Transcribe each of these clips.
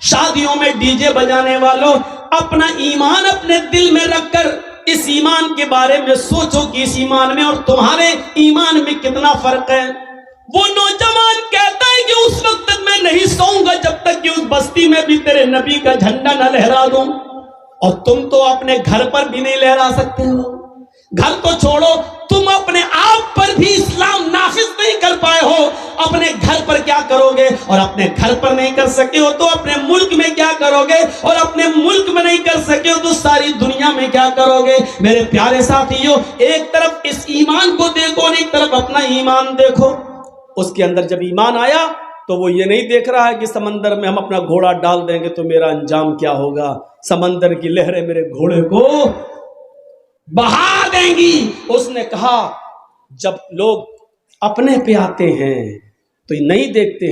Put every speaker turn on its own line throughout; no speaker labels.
شادیوں میں D J بجانے والوں، اپنا ایمان اپنے دل میں رکھ کر اس ایمان کے بارے میں سوچو کہ اس ایمان میں اور تمہارے ایمان میں کتنا فرق ہے۔ وہ نوجوان کہتا ہے کہ اس وقت تک میں نہیں سوؤں گا جب تک کہ اس بستی میں بھی تیرے نبی کا جھنڈا نہ لہرا دوں۔ اور تم تو اپنے گھر پر بھی نہیں لہرا سکتے ہو، گھر تو چھوڑو، تم اپنے آپ پر بھی اسلام نافذ نہیں کر پائے ہو، اپنے گھر پر کیا کرو گے؟ اور اپنے گھر پر نہیں کر سکے ہو تو اپنے ملک میں کیا کرو گے؟ اور اپنے ملک میں نہیں کر سکے ہو تو ساری دنیا میں کیا کرو گے؟ میرے پیارے ساتھیوں، ایک طرف اس ایمان کو دیکھو اور ایک طرف اپنا ایمان دیکھو۔ اس کے اندر جب ایمان آیا تو وہ یہ نہیں دیکھ رہا ہے کہ سمندر میں ہم اپنا گھوڑا ڈال دیں گے تو میرا انجام کیا ہوگا، سمندر کی لہریں میرے گھوڑے کو بہا دیں گی۔ اس نے کہا جب لوگ اپنے پہ آتے ہیں تو نہیں دیکھتے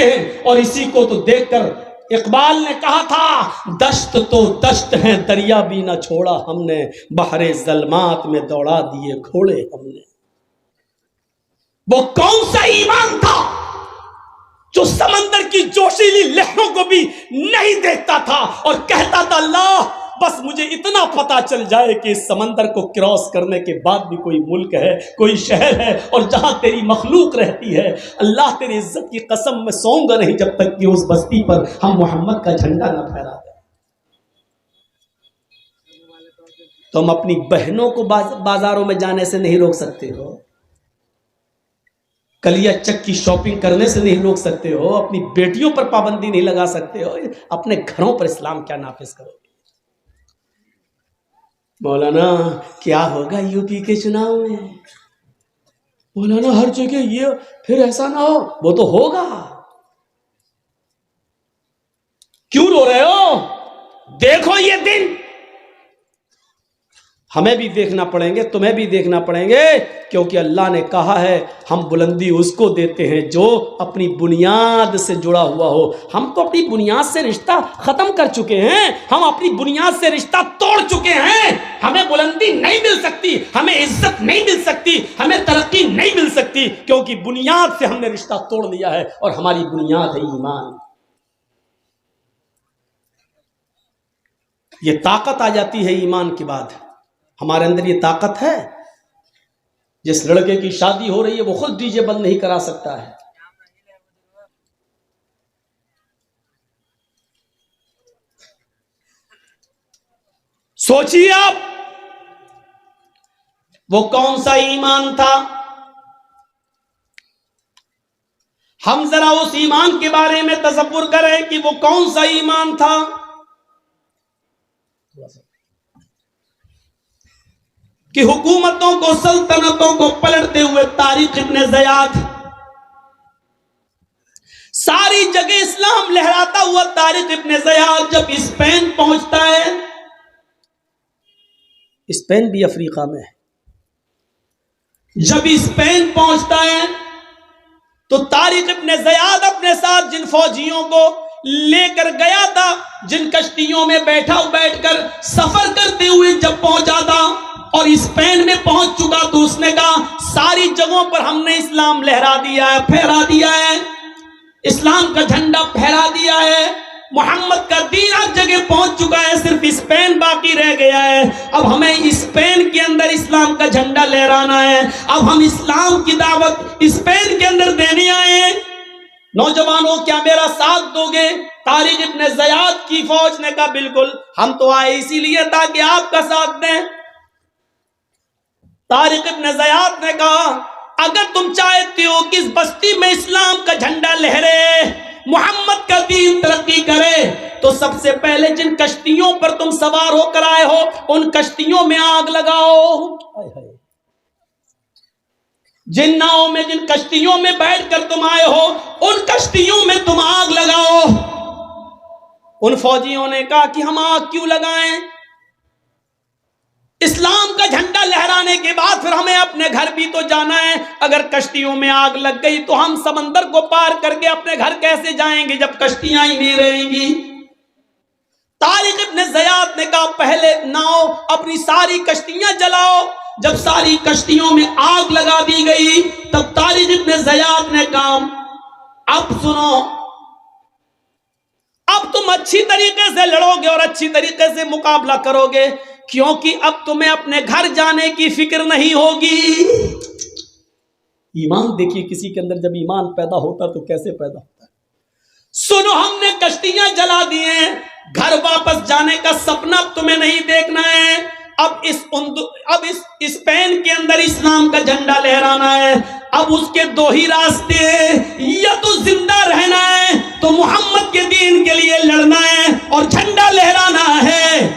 ہیں، اور اسی کو تو دیکھ کر اقبال نے کہا تھا، دشت تو دشت ہے دریا بھی نہ چھوڑا ہم نے، بحر ظلمات میں دوڑا دیے گھوڑے ہم نے۔ وہ کون سا ایمان تھا جو سمندر کی جوشیلی لہروں کو بھی نہیں دیکھتا تھا اور کہتا تھا اللہ بس مجھے اتنا پتا چل جائے کہ اس سمندر کو کراس کرنے کے بعد بھی کوئی ملک ہے، کوئی شہر ہے، اور جہاں تیری مخلوق رہتی ہے، اللہ تیری عزت کی قسم میں سوؤں گا نہیں جب تک کہ اس بستی پر ہم محمد کا جھنڈا نہ پھہرا دیں۔ تم اپنی بہنوں کو بازاروں میں جانے سے نہیں روک سکتے ہو، کلیا چک کی شاپنگ کرنے سے نہیں روک سکتے ہو، اپنی بیٹیوں پر پابندی نہیں لگا سکتے ہو، اپنے گھروں پر اسلام کیا نافذ کرو گے؟ مولانا کیا ہوگا یو پی کے چناؤ میں؟ مولانا ہر جگہ یہ، پھر ایسا نہ ہو، وہ تو ہوگا۔ کیوں رو رہے ہو؟ دیکھو یہ دن ہمیں بھی دیکھنا پڑیں گے، تمہیں بھی دیکھنا پڑیں گے، کیونکہ اللہ نے کہا ہے ہم بلندی اس کو دیتے ہیں جو اپنی بنیاد سے جڑا ہوا ہو۔ ہم تو اپنی بنیاد سے رشتہ ختم کر چکے ہیں، ہم اپنی بنیاد سے رشتہ توڑ چکے ہیں۔ ہمیں بلندی نہیں مل سکتی، ہمیں عزت نہیں مل سکتی، ہمیں ترقی نہیں مل سکتی، کیونکہ بنیاد سے ہم نے رشتہ توڑ لیا ہے، اور ہماری بنیاد ہے ایمان۔ یہ طاقت آ جاتی ہے ایمان کے بعد، ہمارے اندر یہ طاقت ہے۔ جس لڑکے کی شادی ہو رہی ہے وہ خود ڈی جے بند نہیں کرا سکتا ہے، سوچیے آپ وہ کون سا ایمان تھا؟ ہم ذرا اس ایمان کے بارے میں تصور کریں کہ وہ کون سا ایمان تھا۔ کہ حکومتوں کو، سلطنتوں کو پلٹتے ہوئے طارق ابن زیاد، ساری جگہ اسلام لہراتا ہوا طارق ابن زیاد جب اسپین پہنچتا ہے، اسپین بھی افریقہ میں ہے، جب اسپین پہنچتا ہے تو طارق ابن زیاد اپنے ساتھ جن فوجیوں کو لے کر گیا تھا، جن کشتیوں میں بیٹھ کر سفر کرتے ہوئے جب پہنچا تھا اور اسپین میں پہنچ چکا تو اس نے کہا ساری جگہوں پر ہم نے اسلام لہرا دیا ہے، پھیرا دیا ہے، اسلام کا جھنڈا پھیرا دیا ہے، محمد کا دین ہر جگہ پہنچ چکا ہے، صرف اسپین باقی رہ گیا ہے۔ اب ہمیں اسپین کے اندر اسلام کا جھنڈا لہرانا ہے، اب ہم اسلام کی دعوت اسپین کے اندر دینے آئے ہیں۔ نوجوانوں کیا میرا ساتھ دو گے؟ طارق ابن زیاد کی فوج نے کہا بالکل، ہم تو آئے اسی لیے تاکہ آپ کا ساتھ دیں۔ طارق ابن زیاد نے کہا اگر تم چاہتے ہو کہ اس بستی میں اسلام کا جھنڈا لہرے، محمد کا دین ترقی کرے، تو سب سے پہلے جن کشتیوں پر تم سوار ہو کر آئے ہو ان کشتیوں میں آگ لگاؤ، جن ناؤں میں، جن کشتیوں میں بیٹھ کر تم آئے ہو ان کشتیوں میں تم آگ لگاؤ۔ ان فوجیوں نے کہا کہ ہم آگ کیوں لگائیں؟ اسلام کا جھنڈا لہرانے کے بعد پھر ہمیں اپنے گھر بھی تو جانا ہے، اگر کشتیوں میں آگ لگ گئی تو ہم سمندر کو پار کر کے اپنے گھر کیسے جائیں گے جب کشتیاں ہی نہیں رہیں گی؟ طارق ابن زیاد نے کہا پہلے ناؤ اپنی ساری کشتیاں جلاؤ۔ جب ساری کشتیوں میں آگ لگا دی گئی تب طارق ابن زیاد نے کہا اب سنو، اچھی طریقے سے لڑو گے اور اچھی طریقے سے مقابلہ کرو گے، کیونکہ اب تمہیں اپنے گھر جانے کی فکر نہیں ہوگی۔ ایمان دیکھیے کسی کے اندر جب ایمان پیدا ہوتا تو کیسے پیدا ہوتا ہے۔ سنو، ہم نے کشتیاں جلا دی ہیں، گھر واپس جانے کا سپنا اب تمہیں نہیں دیکھنا ہے۔ اب اس اسپین کے اندر اسلام کا جھنڈا لہرانا ہے۔ اب اس کے دو ہی راستے ہیں، یا تو زندہ رہنا ہے تو محمد کے دین کے لیے لڑنا ہے اور جھنڈا لہرانا ہے،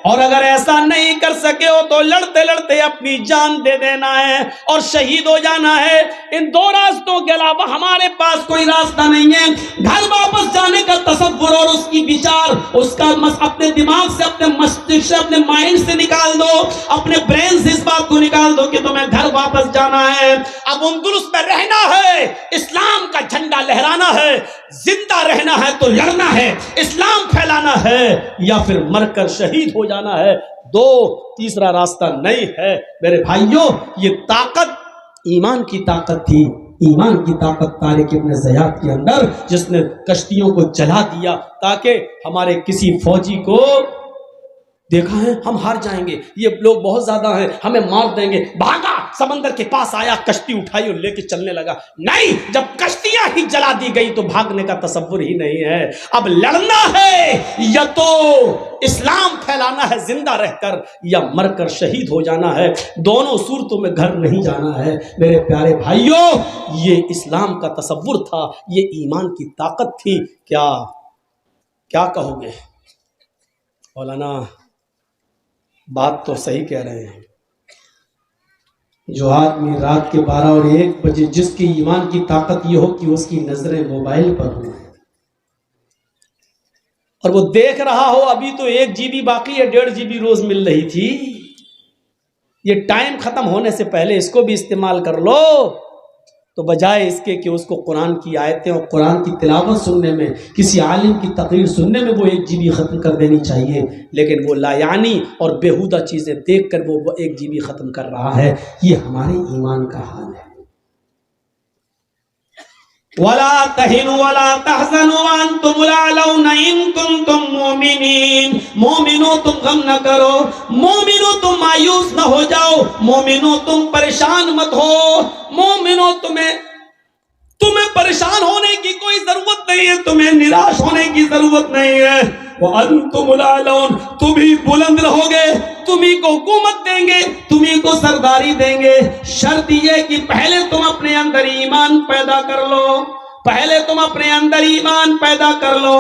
اور اگر ایسا نہیں کر سکے ہو تو لڑتے لڑتے اپنی جان دے دینا ہے اور شہید ہو جانا ہے۔ ان دو راستوں کے علاوہ ہمارے پاس کوئی راستہ نہیں ہے۔ گھر واپس جانے کا تصور اور اس کی وچار، اس کا اپنے دماغ سے، اپنے مستقبل سے، اپنے مائنڈ سے نکال دو، اپنے برین سے اس بات کو نکال دو کہ تمہیں گھر واپس جانا ہے۔ اب اندلس میں رہنا ہے، اسلام کا جھنڈا لہرانا ہے، زندہ رہنا ہے تو لڑنا ہے، اسلام پھیلانا ہے، یا پھر مر کر شہید ہو جانا ہے۔ دو، تیسرا راستہ نہیں ہے۔ میرے بھائیوں، یہ طاقت ایمان کی طاقت تھی، ایمان کی طاقت طارق ابن زیاد کے اندر، جس نے کشتیوں کو جلا دیا تاکہ ہمارے کسی فوجی کو دیکھا ہے ہم ہار جائیں گے، یہ لوگ بہت زیادہ ہیں، ہمیں مار دیں گے، بھاگا سمندر کے پاس آیا، کشتی اٹھائی اور لے کے چلنے لگا۔ نہیں، جب کشتیاں ہی جلا دی گئی تو بھاگنے کا تصور ہی نہیں ہے۔ اب لڑنا ہے، یا تو اسلام پھیلانا ہے زندہ رہ کر، یا مر کر شہید ہو جانا ہے۔ دونوں صورتوں میں گھر نہیں جانا ہے۔ میرے پیارے بھائیوں، یہ اسلام کا تصور تھا، یہ ایمان کی طاقت تھی۔ کیا کہو گے مولانا؟ بات تو صحیح کہہ رہے ہیں۔ جو آدمی رات کے 12 اور 1 بجے، جس کی ایمان کی طاقت یہ ہو کہ اس کی نظریں موبائل پر ہوں اور وہ دیکھ رہا ہو ابھی تو 1 GB باقی ہے، 1.5 GB روز مل رہی تھی، یہ ٹائم ختم ہونے سے پہلے اس کو بھی استعمال کر لو، تو بجائے اس کے کہ اس کو قرآن کی آیتیں اور قرآن کی تلاوت سننے میں، کسی عالم کی تقریر سننے میں وہ 1 GB ختم کر دینی چاہیے، لیکن وہ لا یعنی اور بیہودہ چیزیں دیکھ کر وہ 1 GB ختم کر رہا ہے۔ یہ ہمارے ایمان کا حال ہے۔ وَلَا تَهِنُوا وَلَا تَحْزَنُوا وَأَنْتُمُ الْأَعْلَوْنَ إِن كُنتُم مُّؤْمِنِينَ۔ مومنو تم غم نہ کرو، مومنو تم مایوس نہ ہو جاؤ، مومنو تم پریشان مت ہو، مومنو تمہیں پریشان ہونے کی کوئی ضرورت نہیں ہے، تمہیں نراش ہونے کی ضرورت نہیں ہے۔ وَأَنْتُمُ الْأَعْلَوْنَ، تم ہی بلند رہو گے، تم ہی کو حکومت دیں گے، تم ہی کو سرداری دیں گے۔ شرط یہ کہ پہلے تم اپنے اندر ایمان پیدا کر لو، پہلے تم اپنے اندر ایمان پیدا کر لو۔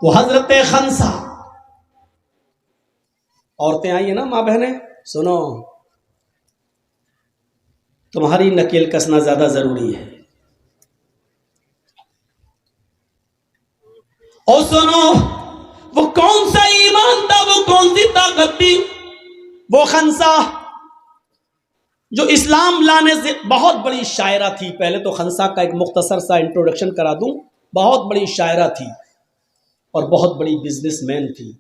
وہ حضرت خنسا، عورتیں آئی ہیں نا ماں بہنیں، سنو، تمہاری نکیل کسنا زیادہ ضروری ہے۔ اور سنو، وہ کون سا ایمان تھا، وہ کون سی طاقت تھی؟ وہ خنسا جو اسلام لانے سے بہت بڑی شاعرہ تھی۔ پہلے تو خنسا کا ایک مختصر سا انٹروڈکشن کرا دوں۔ بہت بڑی شاعرہ تھی اور بہت بڑی بزنس مین تھی۔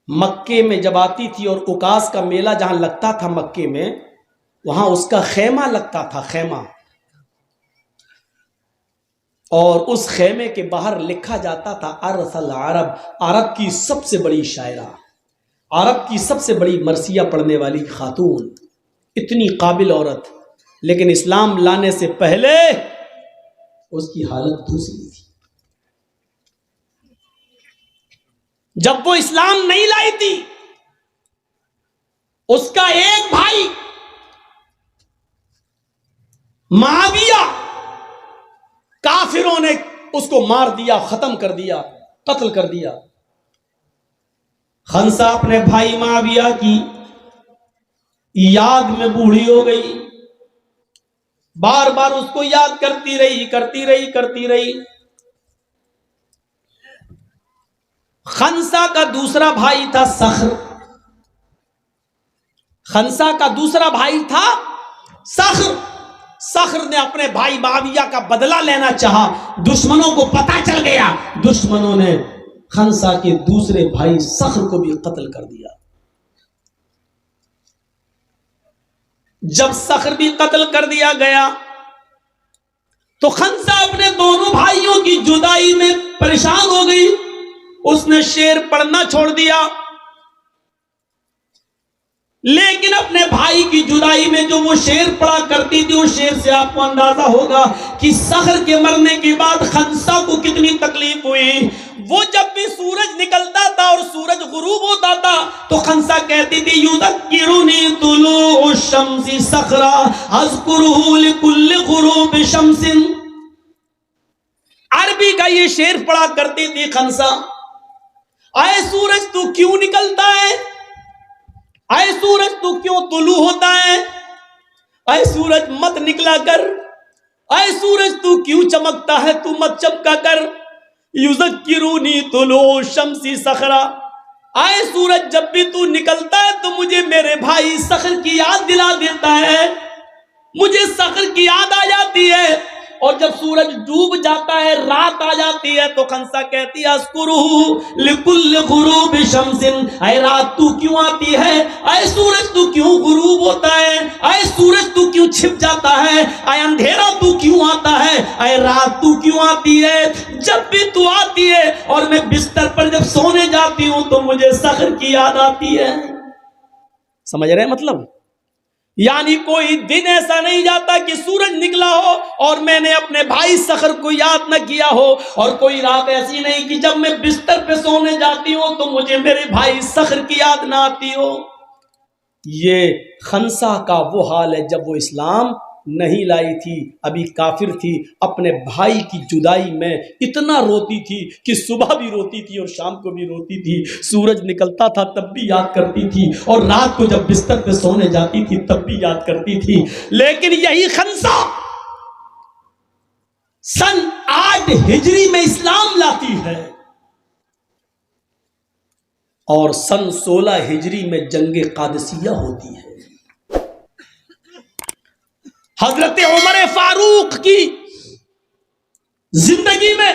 مکے میں جب آتی تھی اور اکاس کا میلہ جہاں لگتا تھا مکے میں، وہاں اس کا خیمہ لگتا تھا، خیمہ، اور اس خیمے کے باہر لکھا جاتا تھا ارسل عرب، عرب کی سب سے بڑی شاعرہ، عرب کی سب سے بڑی مرثیہ پڑھنے والی خاتون، اتنی قابل عورت، لیکن اسلام لانے سے پہلے اس کی حالت دوسری تھی۔ جب وہ اسلام نہیں لائی تھی، اس کا ایک بھائی معاویہ، کافروں نے اس کو مار دیا، ختم کر دیا، قتل کر دیا۔ خنسا اپنے بھائی معاویہ کی یاد میں بوڑھی ہو گئی، بار بار اس کو یاد کرتی رہی۔ خنسا کا دوسرا بھائی تھا صخر، خنسا کا دوسرا بھائی تھا صخر۔ صخر نے اپنے بھائی معاویہ کا بدلہ لینا چاہا، دشمنوں کو پتہ چل گیا، دشمنوں نے خنسا کے دوسرے بھائی صخر کو بھی قتل کر دیا۔ جب صخر بھی قتل کر دیا گیا تو خنسا اپنے دونوں بھائیوں کی جدائی میں پریشان ہو گئی، اس نے شعر پڑھنا چھوڑ دیا، لیکن اپنے بھائی کی جدائی میں جو وہ شعر پڑھا کرتی تھی، اس شعر سے آپ کو اندازہ ہوگا کہ صخر کے مرنے کے بعد خنسا کو کتنی تکلیف ہوئی۔ وہ جب بھی سورج نکلتا تھا اور سورج غروب ہوتا تھا تو خنسا کہتی تھی یذکرنی طلوع الشمس صخرا اذکرہ لکل غروب شمس۔ عربی کا یہ شعر پڑھا کرتی تھی خنسا، اے سورج تو کیوں نکلتا ہے، اے سورج تو کیوں طلوع ہوتا ہے، اے سورج مت نکلا کر، اے سورج تو کیوں چمکتا ہے، تو مت چمکا کر۔ یذکرونی طلوع الشمس صخرا، اے سورج جب بھی تو نکلتا ہے تو مجھے میرے بھائی صخر کی یاد دلا دیتا ہے، مجھے صخر کی یاد آ جاتی ہے۔ اور جب سورج ڈوب جاتا ہے، رات آ جاتی ہے، تو خنسا کہتی ہے اذکرہ لکل غروب شمس، اے رات تو کیوں آتی ہے، اے سورج تو کیوں غروب ہوتا ہے، اے سورج تو کیوں چھپ جاتا ہے، اے اندھیرا تو کیوں آتا ہے، اے رات تو کیوں آتی ہے۔ جب بھی تو آتی ہے اور میں بستر پر جب سونے جاتی ہوں تو مجھے صخر کی یاد آتی ہے۔ سمجھ رہے ہیں مطلب؟ یعنی کوئی دن ایسا نہیں جاتا کہ سورج نکلا ہو اور میں نے اپنے بھائی صخر کو یاد نہ کیا ہو، اور کوئی رات ایسی نہیں کہ جب میں بستر پہ سونے جاتی ہوں تو مجھے میرے بھائی صخر کی یاد نہ آتی ہو۔ یہ خنسا کا وہ حال ہے جب وہ اسلام نہیں لائی تھی، ابھی کافر تھی، اپنے بھائی کی جدائی میں اتنا روتی تھی کہ صبح بھی روتی تھی اور شام کو بھی روتی تھی، سورج نکلتا تھا تب بھی یاد کرتی تھی، اور رات کو جب بستر پہ سونے جاتی تھی تب بھی یاد کرتی تھی۔ لیکن یہی خنسا سن 8 ہجری میں اسلام لاتی ہے اور سن 16 ہجری میں جنگ قادسیہ ہوتی ہے۔ حضرت عمر فاروق کی زندگی میں